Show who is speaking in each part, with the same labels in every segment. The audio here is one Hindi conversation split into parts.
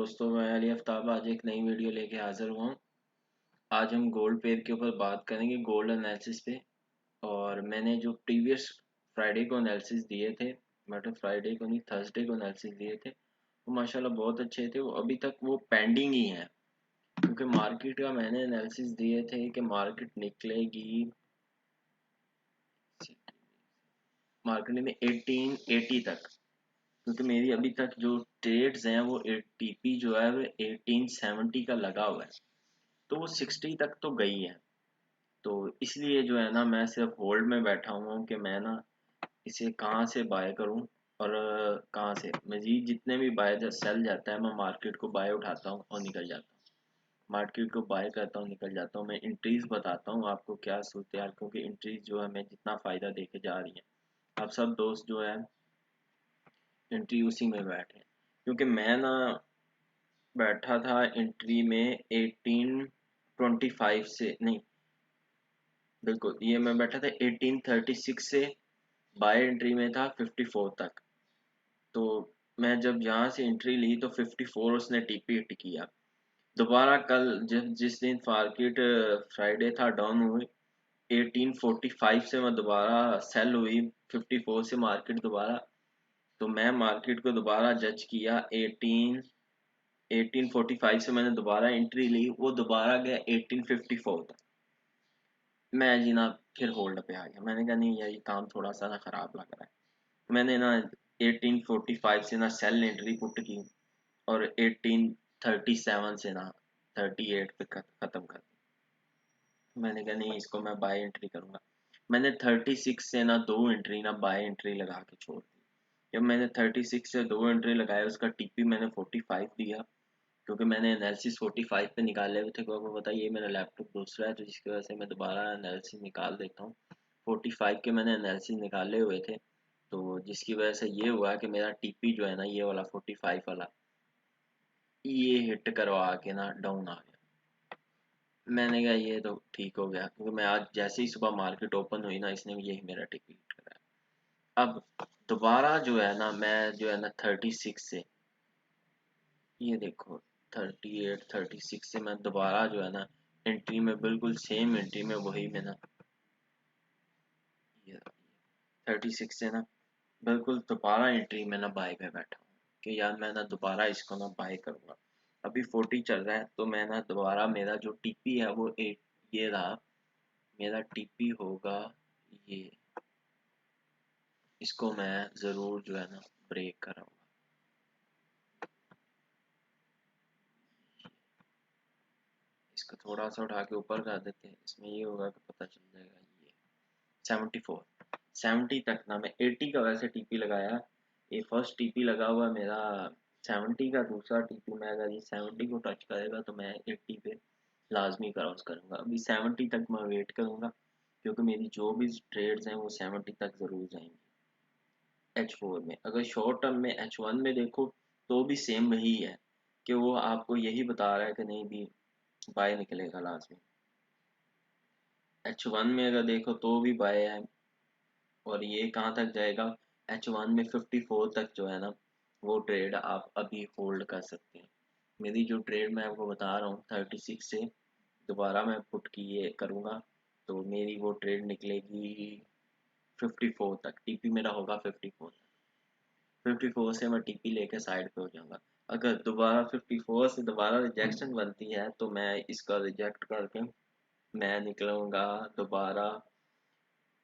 Speaker 1: दोस्तों, मैं अली आफ्ताब आज एक नई वीडियो लेके हाजिर हुआ हूँ। आज हम गोल्ड पेयर के ऊपर बात करेंगे, गोल्ड एनालिसिस पे। और मैंने जो प्रीवियस फ्राइडे को एनालिसिस दिए थे, मतलब फ्राइडे को नहीं, थर्सडे को एनालिसिस दिए थे, वो माशाल्लाह बहुत अच्छे थे। वो अभी तक वो पेंडिंग ही हैं, क्योंकि मार्केट का मैंने एनालिसिस दिए थे कि मार्केट निकलेगी, मार्केट में 1880 तक। क्योंकि मेरी अभी तक जो ट्रेड्स हैं वो टीपी जो है वो 1870 का लगा हुआ है, तो वो 60 तक तो गई है। तो इसलिए जो है ना, मैं सिर्फ होल्ड में बैठा हुआ हूँ कि मैं ना इसे कहाँ से बाय करूँ और कहाँ से मजीद जितने भी बाय सेल जाता है, मैं मार्केट को बाय उठाता हूँ और निकल जाता हूँ। मार्केट को बाय करता हूँ, निकल जाता हूँ। मैं इंट्रीज बताता हूँ आपको क्या सूरत हाल, क्योंकि इंट्रीज जो है हमें जितना फ़ायदा देके जा रही है। आप सब दोस्त जो है एंट्री उसी में बैठे, क्योंकि मैं ना बैठा था एंट्री में 1825 से नहीं, बिल्कुल ये मैं बैठा था 1836 से, बाय एंट्री में था 54 तक। तो मैं जब यहाँ से एंट्री ली तो 54 उसने टीपी हिट किया। दोबारा कल जब जिस दिन मार्केट फ्राइडे था डाउन हुई, 1845 से मैं दोबारा सेल हुई, 54 से मार्केट दोबारा। तो मैं मार्केट को दोबारा जज किया, 1845 से मैंने दोबारा एंट्री ली, वो दोबारा गया 1854 तक। मैं जी ना फिर होल्ड पे आ गया। मैंने कहा नहीं यार, ये काम थोड़ा सा ना खराब लग रहा है। मैंने ना 1845 से ना सेल एंट्री पुट की, और 1837 से ना 38 पे खत्म कर दी। मैंने कहा नहीं, इसको मैं बाय एंट्री करूंगा। मैंने 36 से ना दो एंट्री ना बाय एंट्री लगा के छोड़ दी। जब मैंने 36 से दो एंट्री लगाया, उसका टीपी मैंने 45 दिया, क्योंकि मैंने एनालिसिस 45 पे निकाले हुए थे। को आपको पता है ये मेरा लैपटॉप दूसरा है, तो जिसकी वजह से मैं दोबारा एनालिसिस निकाल देता हूँ। 45 के मैंने एनालिसिस निकाले हुए थे, तो जिसकी वजह से ये हुआ कि मेरा टीपी जो है ना, ये वाला 45 वाला, ये हिट करवा के ना डाउन आ गया। मैंने कहा ये तो ठीक हो गया, क्योंकि मैं आज जैसे ही सुबह मार्केट ओपन हुई ना, इसने यही मेरा टीपी हिट कराया। अब दोबारा जो है ना, मैं जो है ना 36 से, ये देखो 38 36 से मैं दोबारा जो है ना एंट्री में, बिल्कुल सेम एंट्री में, वही में ना, ये 36 से ना बिल्कुल दोबारा एंट्री में ना बाय पे बैठा हूँ कि यार मैं ना दोबारा इसको ना बाय करूँगा। अभी 40 चल रहा है, तो मैं ना दोबारा, मेरा जो टीपी है वो 8, ये रहा मेरा टीपी होगा ये। इसको मैं ज़रूर जो है ना ब्रेक कराऊंगा। इसको थोड़ा सा उठा के ऊपर कर देते हैं, इसमें ये होगा कि पता चल जाएगा। ये 74 70 तक ना, मैं 80 का वैसे टीपी लगाया, ये फर्स्ट टीपी लगा हुआ मेरा 70 का। दूसरा टीपी मैं अगर ये 70 को टच करेगा तो मैं 80 पे लाजमी क्रॉस करूंगा। अभी 70 तक मैं वेट करूंगा, क्योंकि मेरी जो भी ट्रेड्स हैं वो 70 तक ज़रूर जाएंगी। H4 में अगर शॉर्ट टर्म में H1 में देखो, तो भी सेम वही है कि वो आपको यही बता रहा है कि नहीं भी बाय निकलेगा लाजमी। H1 में अगर देखो तो भी बाय है, और ये कहाँ तक जाएगा, H1 में 54 तक जो है ना, वो ट्रेड आप अभी होल्ड कर सकते हैं। मेरी जो ट्रेड मैं आपको बता रहा हूँ 36 से दोबारा मैं पुट की ये करूँगा, तो मेरी वो ट्रेड निकलेगी 54 तक। टीपी मेरा होगा 54 तक। 54 से मैं टीपी लेके साइड पे हो जाऊंगा। अगर दोबारा 54 से दोबारा रिजेक्शन बनती है, तो मैं इसका रिजेक्ट करके मैं निकलूंगा दोबारा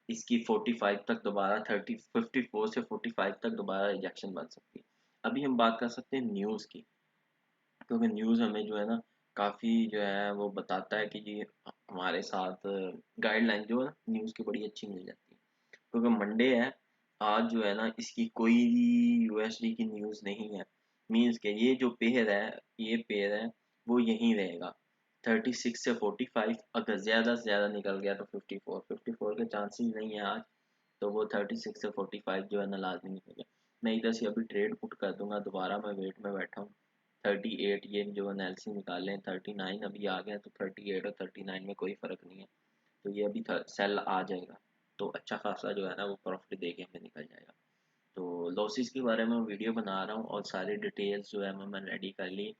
Speaker 1: इसकी 45 तक, दोबारा 54 से 45 तक दोबारा रिजेक्शन बन सकती है। अभी हम बात कर सकते हैं न्यूज़ की, क्योंकि न्यूज़ हमें जो है ना काफ़ी जो है वो बताता है कि जी हमारे साथ गाइडलाइन जो है ना न्यूज़ की बड़ी अच्छी मिल जाती है। क्योंकि मंडे है आज, जो है ना इसकी कोई यूएसडी की न्यूज़ नहीं है। मीन्स के ये जो पेयर है, ये पेयर है वो यहीं रहेगा 36 से 45। अगर ज़्यादा से ज़्यादा निकल गया तो 54 के चांसेस नहीं है आज, तो वो 36 से 45 जो है ना लाजमी निकलेगा। मैं इधर से अभी ट्रेड पुट कर दूंगा। दोबारा मैं वेट में बैठा हूँ 38, ये जो एनालिसिस निकाल लें 39 अभी आ गया, तो 38 और 39 में कोई फ़र्क नहीं है, तो ये अभी सेल आ जाएगा, तो अच्छा खासा जो है ना वो प्रॉफिट दे के हमें निकल जाएगा। तो लॉसेस के बारे में वीडियो बना रहा हूँ, और सारी डिटेल्स जो है मैं रेडी कर ली।